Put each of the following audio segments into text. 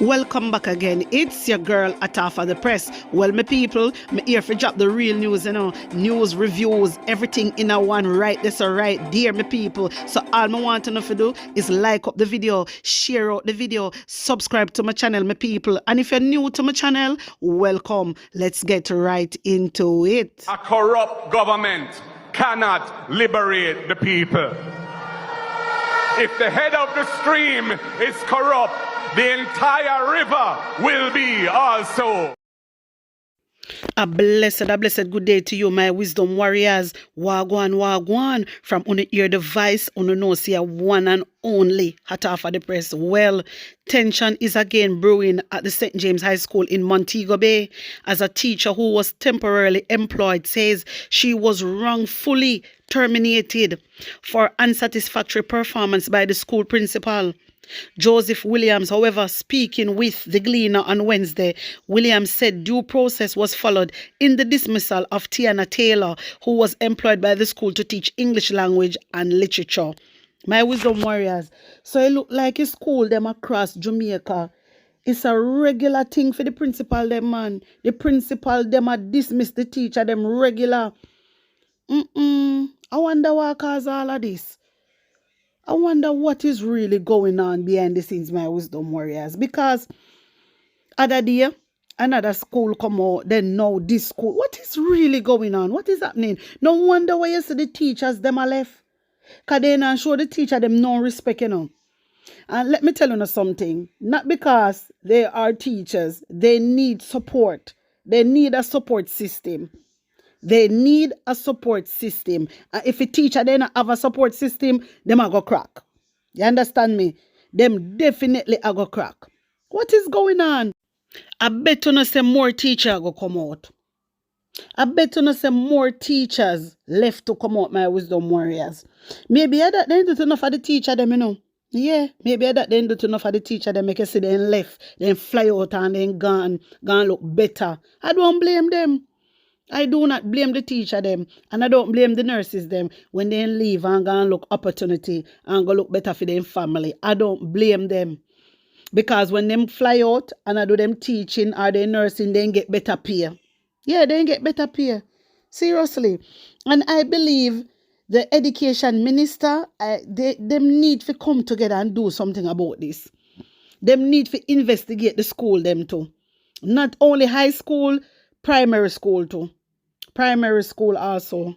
Welcome back again. It's your girl Atafa the Press. Well, my people, me here for drop the real news, news, reviews, everything in a one right this or right there, my people. So all me want to know to do is like up the video, share out the video, subscribe to my channel, my people. And if you're new to my channel, welcome. Let's get right into it. A corrupt government cannot liberate the people. If the head of the stream is corrupt, the entire river will be also. A blessed good day to you, my wisdom warriors. Wagwan. From on your device, on no see a one and only Atafa the Press. Well, tension is again brewing at the St. James High School in Montego Bay as a teacher who was temporarily employed says she was wrongfully terminated for unsatisfactory performance by the school principal. Joseph Williams, however, speaking with the Gleaner on Wednesday, Williams said due process was followed in the dismissal of Tiana Taylor, who was employed by the school to teach English language and literature. My wisdom warriors, so it look like a school them across Jamaica. It's a regular thing for the principal them, man. The principal them a dismiss the teacher them regular. I wonder what cause all of this. I wonder what is really going on behind the scenes, my wisdom warriors. Because other day, another school come out, then now this school. What is really going on? What is happening? No wonder why you see the teachers, them are left. Because they not show the teacher them no respect, And let me tell you something. Not because they are teachers. They need support. They need a support system. They need a support system. If a teacher they not have a support system, them a go crack. You understand me? Them definitely a go crack. What is going on? I bet you no say more teachers go come out. I bet you no say more teachers left to come out, my wisdom warriors. Maybe that they do enough for the teacher them, Yeah, maybe that they do enough for the teacher them make you see them left, then fly out and then gone look better. I don't blame them. I do not blame the teacher them, and I don't blame the nurses them when they leave and go and look opportunity and go look better for their family. I don't blame them. Because when them fly out and I do them teaching or they nursing, they get better pay. Yeah, they get better pay. Seriously. And I believe the education minister, them need to come together and do something about this. Them need to investigate the school them too. Not only high school, primary school too. Primary school also.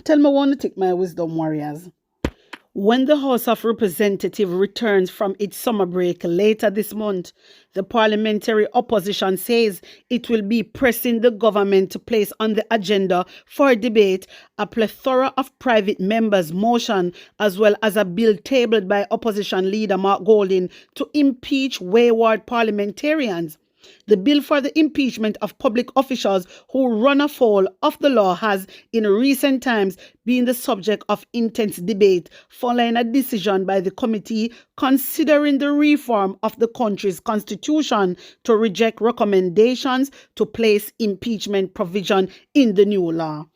Tell me one thing, my wisdom warriors. When the House of Representatives returns from its summer break later this month, the parliamentary opposition says it will be pressing the government to place on the agenda for debate a plethora of private members' motion as well as a bill tabled by opposition leader Mark Golding to impeach wayward parliamentarians. The bill for the impeachment of public officials who run afoul of the law has, in recent times, been the subject of intense debate following a decision by the committee considering the reform of the country's constitution to reject recommendations to place impeachment provision in the new law.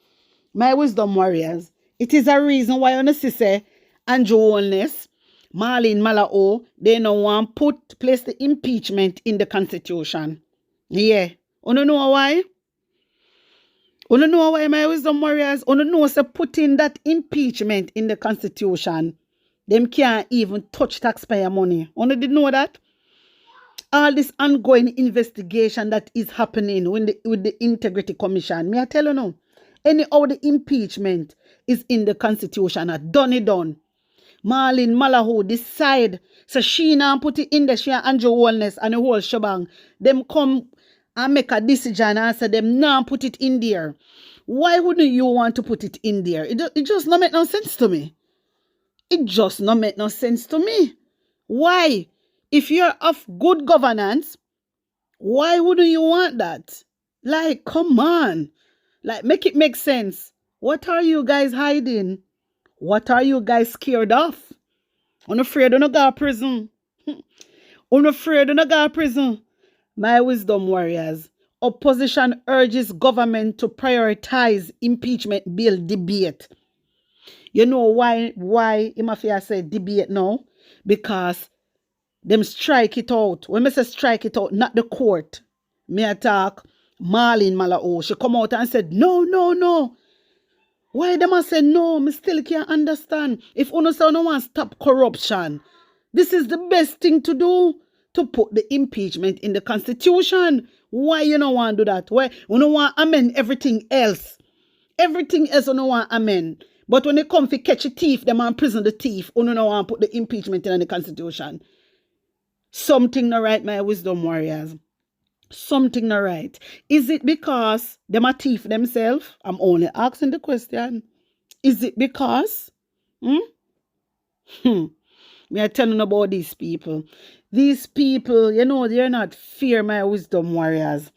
My wisdom warriors, it is a reason why on the Sise and Joelness, Marlene Malao, they no want place the impeachment in the constitution. Yeah. You know why? You know why, my wisdom warriors? You know say putting that impeachment in the constitution, them can't even touch taxpayer money. You did know that? All this ongoing investigation that is happening with the Integrity Commission. Me I tell you now, anyhow the impeachment is in the constitution, done. Marlene Malahou decide so she now put it in there, she and Andrew Wellness and the whole shebang. Them come and make a decision and say them now put it in there. Why wouldn't you want to put it in there? It just not make no sense to me. It just not make no sense to me. Why? If you're of good governance, why wouldn't you want that? Like, come on. Like, make it make sense. What are you guys hiding? What are you guys scared of? I'm afraid of no go to prison. I'm afraid of no go to prison. My wisdom warriors, opposition urges government to prioritize impeachment bill debate. You know why Imafia said debate now? Because Them strike it out. When me say strike it out, not the court. Me attack Marlene Malao. She come out and said, no, no, no. Why them a say no? Me still can't understand. If uno say no want stop corruption, this is the best thing to do, to put the impeachment in the constitution. Why you don't want to do that? Why you don't want to amend everything else? Everything else you don't want to amend. But when they come to catch a thief, them and prison the thief, you don't want to put the impeachment in the constitution. Something not right, my wisdom warriors. Something not right. Is it because them a thief themselves? I'm only asking the question. Is it because? Me I telling about these people. These people, you know, they're not fear my wisdom warriors.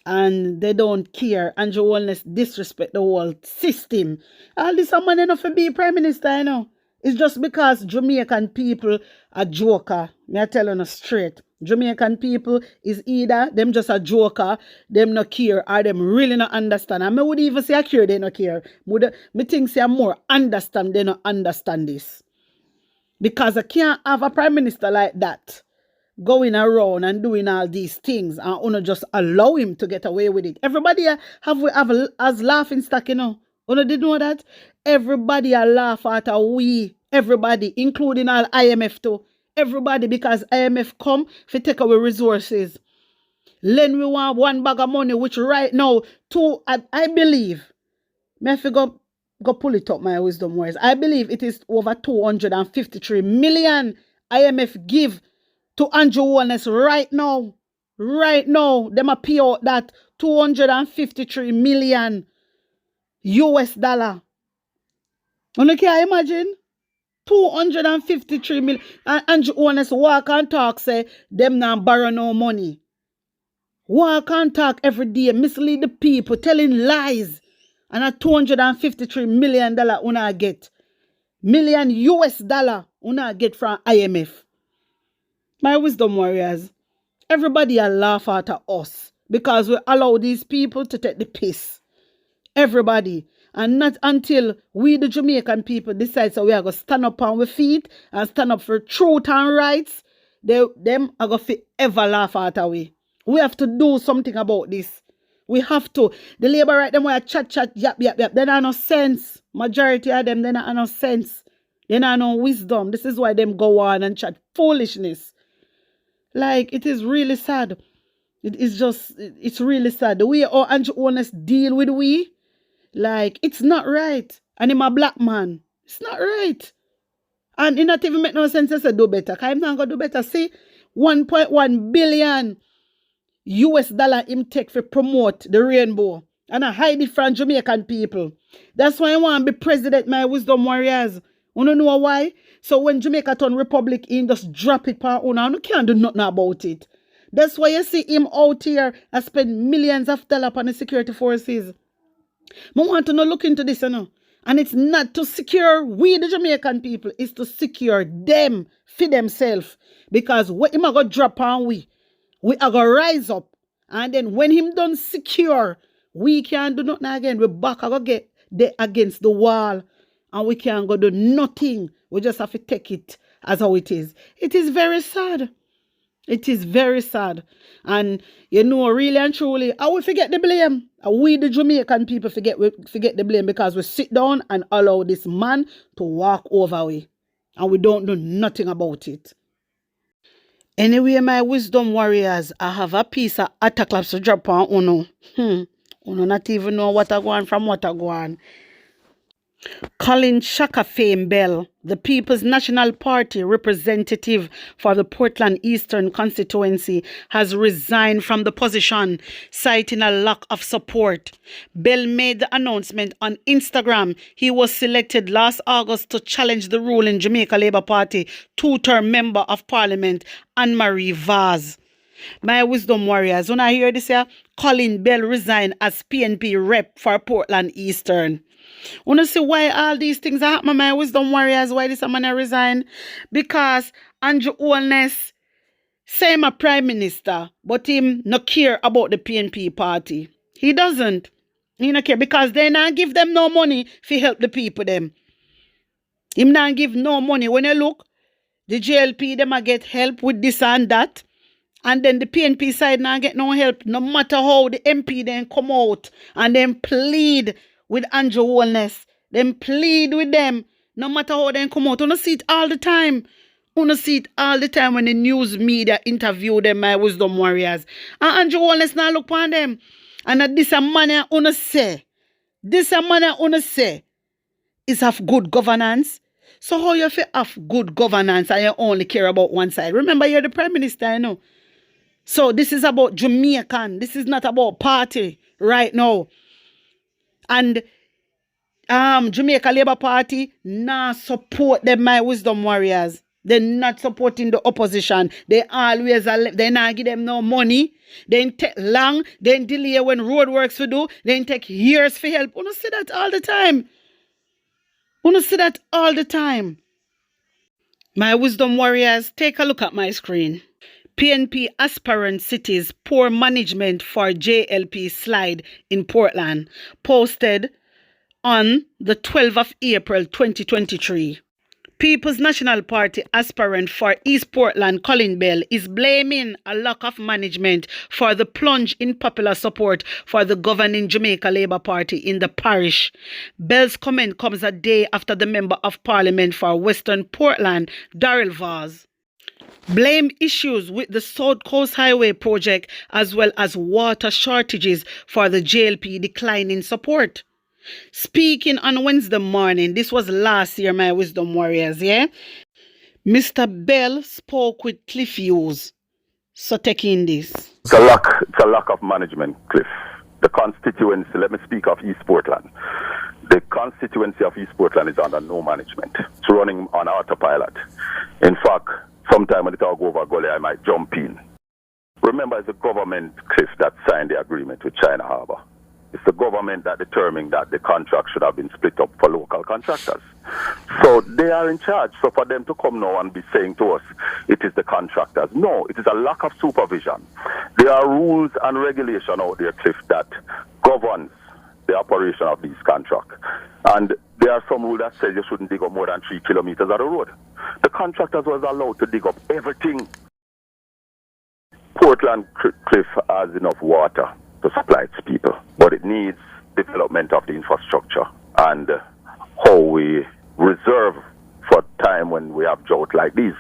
And they don't care. Andrew Wellness disrespect the whole system. All this a man enough to be prime minister, you know. It's just because Jamaican people are joker. Me I tell you straight. Jamaican people is either them just a joker, them no care, or them really not understand. And me would even say I care, they no care. Me think say more understand, they not understand this. Because I can't have a prime minister like that going around and doing all these things and Una just allow him to get away with it. Everybody have as laughing stock, you know. Una did know that? Everybody a laugh at we. Everybody, including all IMF too. Everybody, because IMF come to take away resources. Lend we want one bag of money, which right now, I believe, may I go pull it up, my wisdom words. I believe it is over 253 million IMF give to Andrew Wellness right now. Right now, them a pay out that 253 million US dollar. You can imagine? 253 million. And Andrew Wellness walk and talk, say, them not borrow no money. Walk and talk every day, mislead the people, telling lies. And a $253 million una get. Million US dollar una get from IMF. My wisdom warriors, everybody a laugh at us because we allow these people to take the piss. Everybody. And not until we, the Jamaican people, decide so we are going to stand up on our feet and stand up for truth and rights, them are going to forever laugh at we. We have to do something about this. We have to. The labor right them where chat, yap. They don't no sense. Majority of them, they don't no sense. They don't no wisdom. This is why them go on and chat foolishness. Like, it is really sad. It's really sad. The way our Andrew Wellness deal with we, like, it's not right. And him a black man. It's not right. And it not even make no sense to say do better. Because I'm not going to do better. See, 1.1 billion US dollar him take for promote the rainbow. And I hide it from Jamaican people. That's why I want to be president, my wisdom warriors. You don't know why? So when Jamaica turn republic in, just drop it per owner. And you can't do nothing about it. That's why you see him out here and spend millions of dollars on the security forces. I want to look into this, you know. And it's not to secure we, the Jamaican people. It's to secure them for themselves. Because what him are going to drop on we are going to rise up. And then when him done secure, we can't do nothing again. We back are going to get against the wall. And we can't go do nothing. We just have to take it as how it is. It is very sad. It is very sad. And, you know, really and truly, I will forget the blame. We, the Jamaican people, forget the blame because we sit down and allow this man to walk over we. And we don't do nothing about it. Anyway, my wisdom warriors, I have a piece of attack claps to drop on Uno. Uno not even know what I go on from what I go on. Collin Shaka Fame Bell, the People's National Party representative for the Portland Eastern constituency, has resigned from the position, citing a lack of support. Bell made the announcement on Instagram. He was selected last August to challenge the ruling Jamaica Labour Party two-term member of Parliament, Anne-Marie Vaz. My wisdom warriors, when I hear this here, Collin Bell resigned as PNP rep for Portland Eastern. Want to see why all these things are happening, my wisdom warriors, why this man resign? Because Andrew Wellness say him a prime minister, but him no care about the PNP party. He doesn't. He no care because they not give them no money to help the people them. Him not give no money. When you look, The JLP, them a get help with this and that. And then the PNP side now get no help, no matter how the MP then come out and then plead with Andrew Holness. Then plead with them, no matter how they come out. You see it all the time. You see it all the time when the news media interview them, my wisdom warriors. And Andrew Holness now look upon them. And that this a manner you say. This a manner you say is have good governance. So how you feel have good governance and you only care about one side? Remember, you're the Prime Minister, you know. So this is about Jamaican. This is not about party right now. And Jamaica Labour Party not support them, my wisdom warriors. They're not supporting the opposition. They always they not give them no money. They take long. They delay when road works to do. They take years for help. You don't see that all the time. You don't see that all the time. My wisdom warriors, take a look at my screen. PNP aspirant cities poor management for JLP slide in Portland, posted on the 12th of April 2023. People's National Party aspirant for East Portland, Collin Bell, is blaming a lack of management for the plunge in popular support for the governing Jamaica Labour Party in the parish. Bell's comment comes a day after the Member of Parliament for Western Portland, Darrell Vaz, blamed issues with the South Coast Highway project as well as water shortages for the JLP declining support. Speaking on Wednesday morning, this was last year, my wisdom warriors, yeah? Mr. Bell spoke with Cliff Hughes. So take in this. It's a lack of management, Cliff. The constituency, let me speak of East Portland. The constituency of East Portland is under no management. It's running on autopilot. In fact, sometime when it all go over Gully, I might jump in. Remember, it's the government, Cliff, that signed the agreement with China Harbour. It's the government that determined that the contract should have been split up for local contractors. So they are in charge. So for them to come now and be saying to us, it is the contractors. No, it is a lack of supervision. There are rules and regulation out there, Cliff, that governs the operation of these contracts. And there are some rules that say you shouldn't dig up more than 3 kilometers of the road. The contractors was allowed to dig up everything. Portland, Cliff, has enough water to supply its people, but it needs development of the infrastructure and how we reserve for time when we have drought like this.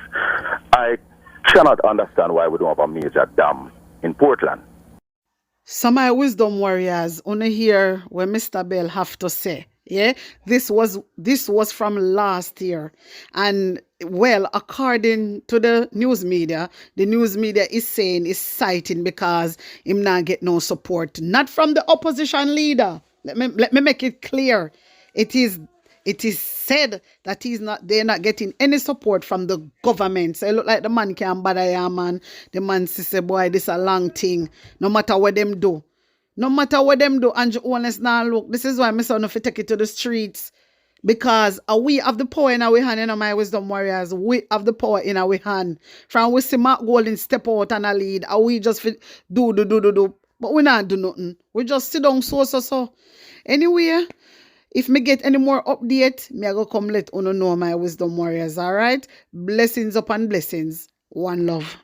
I cannot understand why we don't have a major dam in Portland. Some my wisdom warriors only hear what Mr. Bell have to say. Yeah, this was from last year, and well, according to the news media is saying is citing because him not get no support, not from the opposition leader. Let me make it clear. It is said that they're not getting any support from the government. So it look like the man can't bother ya, man. The man say, boy, this a long thing. No matter what them do. No matter what them do, Andrew Holness now look. This is why my son if you take it to the streets. Because we have the power in our hand, my wisdom warriors. We have the power in our hand. From we see Mark Golden step out and a lead, and we just do. But we not do nothing. We just sit down so. Anyway, if me get any more update, me I go come let uno know, my wisdom warriors. Alright? Blessings upon blessings. One love.